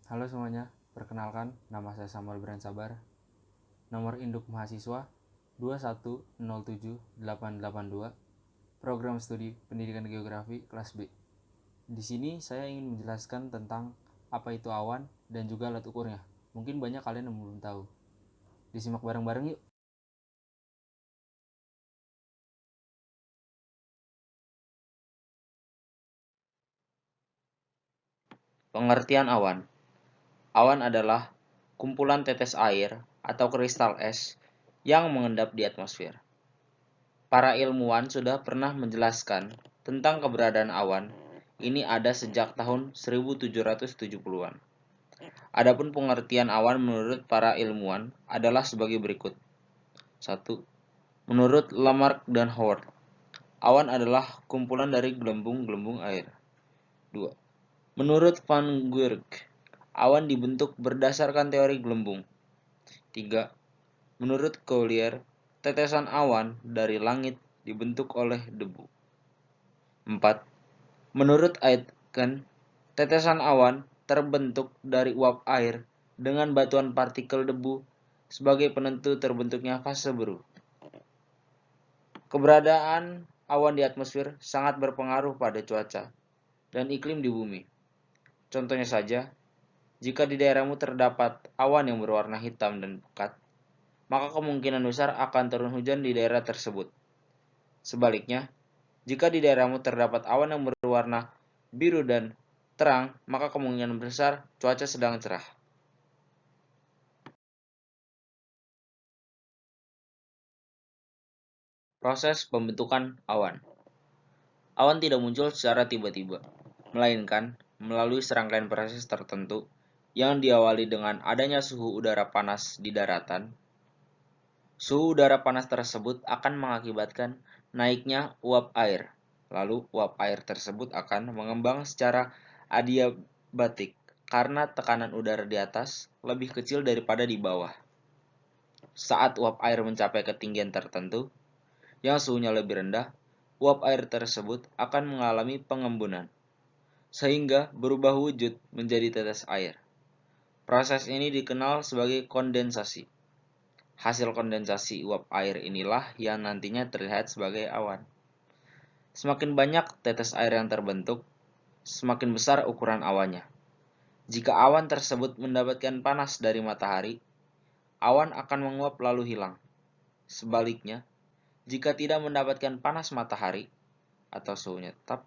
Halo semuanya, perkenalkan nama saya Samuel Brand Sabar. Nomor induk mahasiswa 2107882, Program Studi Pendidikan Geografi kelas B. Di sini saya ingin menjelaskan tentang apa itu awan dan juga alat ukurnya. Mungkin banyak kalian yang belum tahu. Disimak bareng-bareng yuk. Pengertian awan. Awan adalah kumpulan tetes air atau kristal es yang mengendap di atmosfer. Para ilmuwan sudah pernah menjelaskan tentang keberadaan awan. Ini ada sejak tahun 1770-an. Adapun pengertian awan menurut para ilmuwan adalah sebagai berikut. 1. Menurut Lamarck dan Howard, awan adalah kumpulan dari gelembung-gelembung air. 2. Menurut Van Guerck, awan dibentuk berdasarkan teori gelembung. 3. Menurut Collier, tetesan awan dari langit dibentuk oleh debu. 4. Menurut Aitken, tetesan awan terbentuk dari uap air dengan batuan partikel debu sebagai penentu terbentuknya fase biru. Keberadaan awan di atmosfer sangat berpengaruh pada cuaca dan iklim di bumi. Contohnya saja, jika di daerahmu terdapat awan yang berwarna hitam dan pekat, maka kemungkinan besar akan turun hujan di daerah tersebut. Sebaliknya, jika di daerahmu terdapat awan yang berwarna biru dan terang, maka kemungkinan besar cuaca sedang cerah. Proses pembentukan awan. Awan tidak muncul secara tiba-tiba, melainkan melalui serangkaian proses tertentu yang diawali dengan adanya suhu udara panas di daratan. Suhu udara panas tersebut akan mengakibatkan naiknya uap air. Lalu uap air tersebut akan mengembang secara adiabatik karena tekanan udara di atas lebih kecil daripada di bawah. Saat uap air mencapai ketinggian tertentu yang suhunya lebih rendah, uap air tersebut akan mengalami pengembunan sehingga berubah wujud menjadi tetes air. Proses ini dikenal sebagai kondensasi. Hasil kondensasi uap air inilah yang nantinya terlihat sebagai awan. Semakin banyak tetes air yang terbentuk, semakin besar ukuran awannya. Jika awan tersebut mendapatkan panas dari matahari, awan akan menguap lalu hilang. Sebaliknya, jika tidak mendapatkan panas matahari atau suhunya tetap,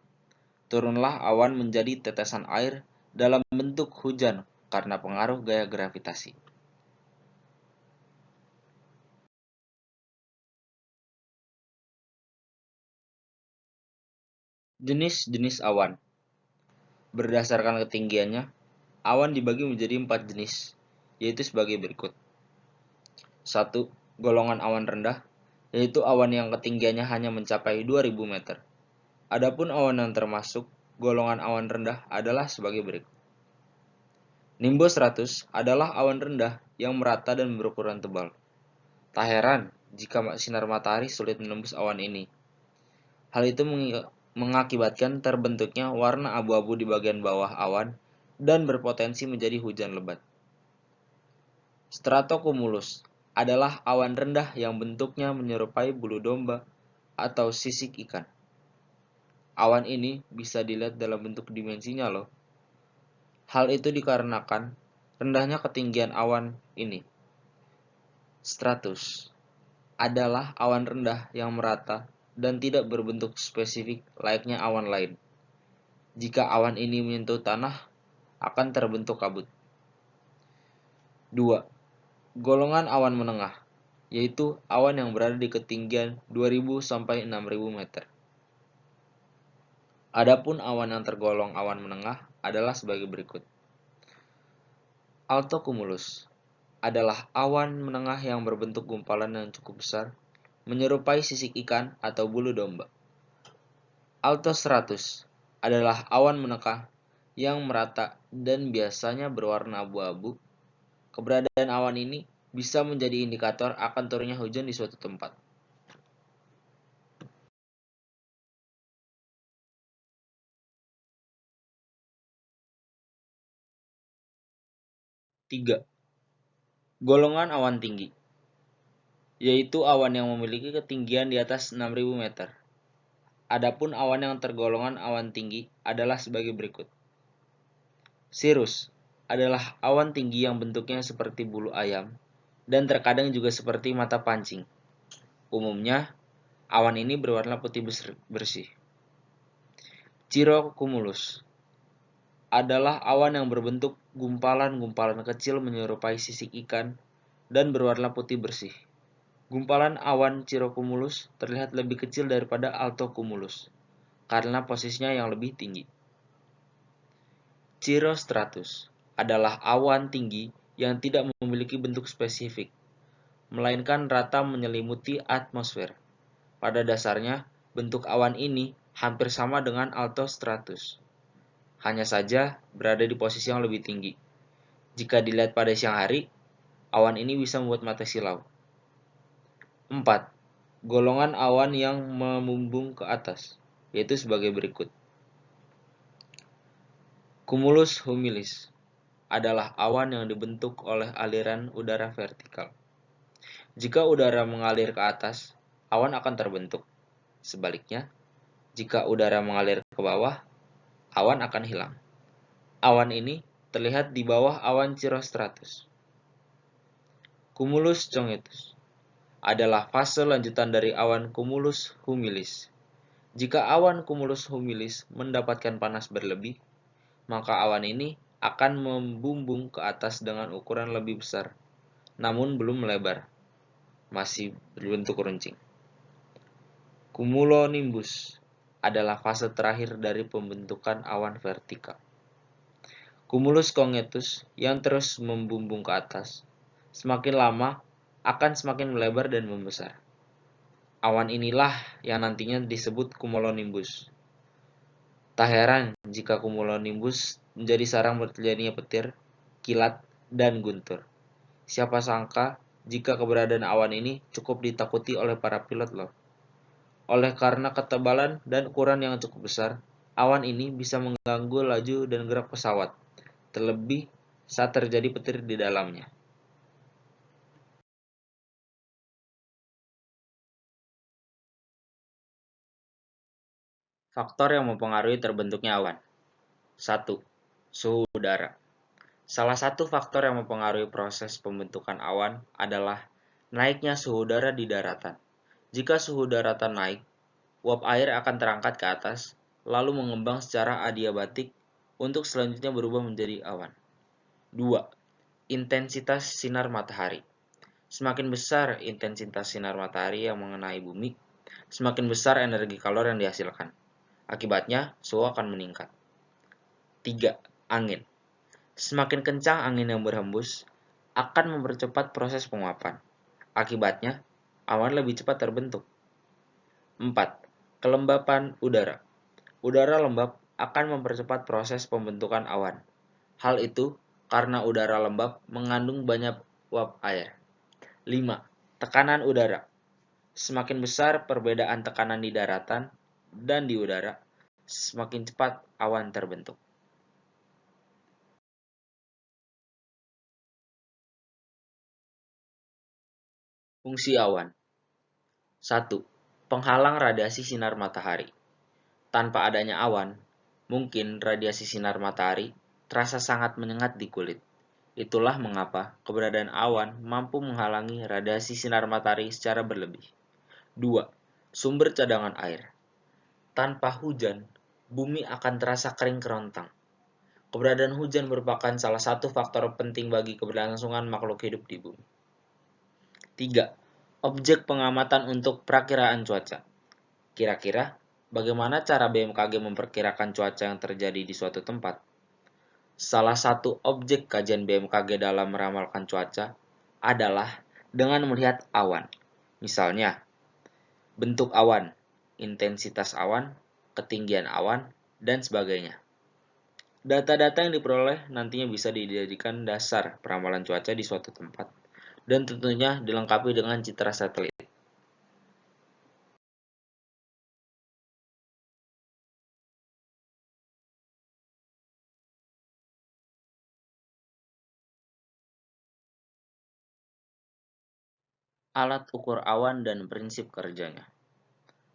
turunlah awan menjadi tetesan air dalam bentuk hujan karena pengaruh gaya gravitasi. Jenis-jenis awan. Berdasarkan ketinggiannya, awan dibagi menjadi 4 jenis, yaitu sebagai berikut. 1. Golongan awan rendah, yaitu awan yang ketinggiannya hanya mencapai 2000 meter. Adapun awan yang termasuk golongan awan rendah adalah sebagai berikut. Nimbus 100 adalah awan rendah yang merata dan berukuran tebal. Tak heran jika sinar matahari sulit menembus awan ini. Hal itu mengakibatkan terbentuknya warna abu-abu di bagian bawah awan dan berpotensi menjadi hujan lebat. Stratocumulus adalah awan rendah yang bentuknya menyerupai bulu domba atau sisik ikan. Awan ini bisa dilihat dalam bentuk dimensinya loh. Hal itu dikarenakan rendahnya ketinggian awan ini. Stratus adalah awan rendah yang merata dan tidak berbentuk spesifik layaknya awan lain. Jika awan ini menyentuh tanah, akan terbentuk kabut. 2. Golongan awan menengah, yaitu awan yang berada di ketinggian 2000 sampai 6000 meter. Adapun awan yang tergolong awan menengah adalah sebagai berikut. Altocumulus adalah awan menengah yang berbentuk gumpalan yang cukup besar, menyerupai sisik ikan atau bulu domba. Altostratus adalah awan menengah yang merata dan biasanya berwarna abu-abu. Keberadaan awan ini bisa menjadi indikator akan turunnya hujan di suatu tempat. 3. Golongan awan tinggi, yaitu awan yang memiliki ketinggian di atas 6.000 meter. Adapun awan yang tergolongan awan tinggi adalah sebagai berikut. Cirrus adalah awan tinggi yang bentuknya seperti bulu ayam dan terkadang juga seperti mata pancing. Umumnya, awan ini berwarna putih bersih. Cirrocumulus adalah awan yang berbentuk gumpalan-gumpalan kecil menyerupai sisik ikan dan berwarna putih bersih. Gumpalan awan cirrocumulus terlihat lebih kecil daripada altocumulus karena posisinya yang lebih tinggi. Cirrostratus adalah awan tinggi yang tidak memiliki bentuk spesifik, melainkan rata menyelimuti atmosfer. Pada dasarnya, bentuk awan ini hampir sama dengan altostratus, hanya saja berada di posisi yang lebih tinggi. Jika dilihat pada siang hari, awan ini bisa membuat mata silau. 4. Golongan awan yang membumbung ke atas, yaitu sebagai berikut. Cumulus humilis adalah awan yang dibentuk oleh aliran udara vertikal. Jika udara mengalir ke atas, awan akan terbentuk. Sebaliknya, jika udara mengalir ke bawah, awan akan hilang. Awan ini terlihat di bawah awan cirrostratus. Cumulus congentus adalah fase lanjutan dari awan cumulus humilis. Jika awan cumulus humilis mendapatkan panas berlebih, maka awan ini akan membumbung ke atas dengan ukuran lebih besar, namun belum melebar, masih berbentuk runcing. Cumulonimbus adalah fase terakhir dari pembentukan awan vertikal. Cumulus congentus yang terus membumbung ke atas, semakin lama akan semakin melebar dan membesar. Awan inilah yang nantinya disebut cumulonimbus. Tak heran jika cumulonimbus menjadi sarang terjadinya petir, kilat, dan guntur. Siapa sangka jika keberadaan awan ini cukup ditakuti oleh para pilot loh. Oleh karena ketebalan dan ukuran yang cukup besar, awan ini bisa mengganggu laju dan gerak pesawat, terlebih saat terjadi petir di dalamnya. Faktor yang mempengaruhi terbentuknya awan. 1. Suhu udara. Salah satu faktor yang mempengaruhi proses pembentukan awan adalah naiknya suhu udara di daratan. Jika suhu daratan naik, uap air akan terangkat ke atas, lalu mengembang secara adiabatik untuk selanjutnya berubah menjadi awan. 2. Intensitas sinar matahari. Semakin besar intensitas sinar matahari yang mengenai bumi, semakin besar energi kalor yang dihasilkan. Akibatnya, suhu akan meningkat. 3. Angin. Semakin kencang angin yang berhembus, akan mempercepat proses penguapan. Akibatnya, awan lebih cepat terbentuk. 4. Kelembapan udara. Udara lembab akan mempercepat proses pembentukan awan. Hal itu karena udara lembab mengandung banyak uap air. 5. Tekanan udara. Semakin besar perbedaan tekanan di daratan dan di udara, semakin cepat awan terbentuk. Fungsi awan. 1. Penghalang radiasi sinar matahari. Tanpa adanya awan, mungkin radiasi sinar matahari terasa sangat menyengat di kulit. Itulah mengapa keberadaan awan mampu menghalangi radiasi sinar matahari secara berlebih. 2. Sumber cadangan air. Tanpa hujan, bumi akan terasa kering kerontang. Keberadaan hujan merupakan salah satu faktor penting bagi keberlangsungan makhluk hidup di bumi. 3. Objek pengamatan untuk perakiraan cuaca. Kira-kira, bagaimana cara BMKG memperkirakan cuaca yang terjadi di suatu tempat? Salah satu objek kajian BMKG dalam meramalkan cuaca adalah dengan melihat awan. Misalnya, bentuk awan, intensitas awan, ketinggian awan, dan sebagainya. Data-data yang diperoleh nantinya bisa dijadikan dasar peramalan cuaca di suatu tempat, dan tentunya dilengkapi dengan citra satelit. Alat ukur awan dan prinsip kerjanya.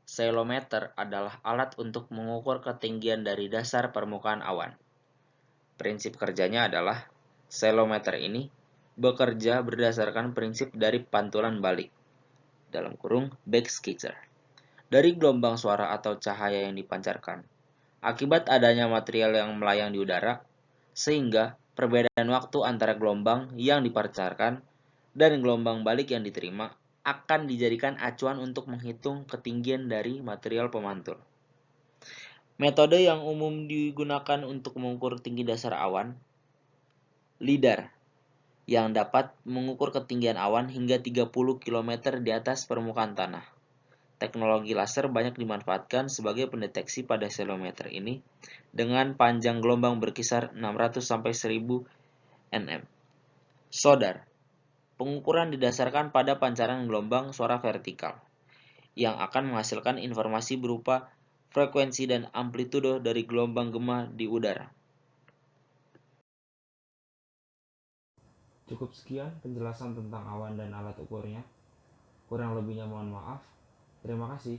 Ceilometer adalah alat untuk mengukur ketinggian dari dasar permukaan awan. Prinsip kerjanya adalah ceilometer ini bekerja berdasarkan prinsip dari pantulan balik dalam kurung backscatter dari gelombang suara atau cahaya yang dipancarkan akibat adanya material yang melayang di udara, sehingga perbedaan waktu antara gelombang yang dipancarkan dan gelombang balik yang diterima akan dijadikan acuan untuk menghitung ketinggian dari material pemantul. Metode yang umum digunakan untuk mengukur tinggi dasar awan, LIDAR, yang dapat mengukur ketinggian awan hingga 30 km di atas permukaan tanah. Teknologi laser banyak dimanfaatkan sebagai pendeteksi pada ceilometer ini dengan panjang gelombang berkisar 600 sampai 1000 nm. SODAR, pengukuran didasarkan pada pancaran gelombang suara vertikal yang akan menghasilkan informasi berupa frekuensi dan amplitudo dari gelombang gema di udara. Cukup sekian penjelasan tentang awan dan alat ukurnya. Kurang lebihnya mohon maaf. Terima kasih.